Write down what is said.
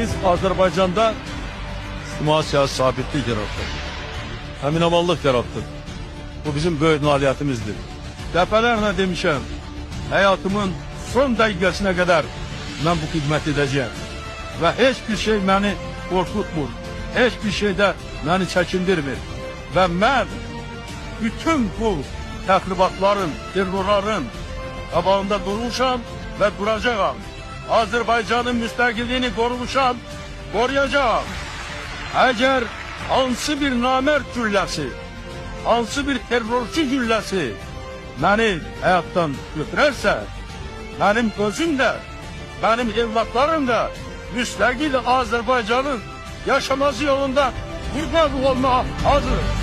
Biz Azərbaycanda ictimai sabitlik yarattık. Əminamanlıq yarattık. Bu bizim böyük nailiyyətimizdir. Dəfələrlə demişəm, həyatımın son dəqiqəsinə qədər mən bu xidmət edəcəyəm. Və heç bir şey məni qorxutmur, heç bir şeydə məni çəkindirmir. Və mən bütün bu təxribatların, terrorların qabağında durmuşam və duracağam. Azərbaycanın müstəqilliyini qorumuşam, qoruyacağam. Əgər hansı bir namərd gülləsi, hansı bir terrorçu gülləsi məni həyatdan götürərsə, mənim özüm də, mənim evlatlarım da müstəqil Azərbaycanın yaşaması yolunda qurban olmağa hazır.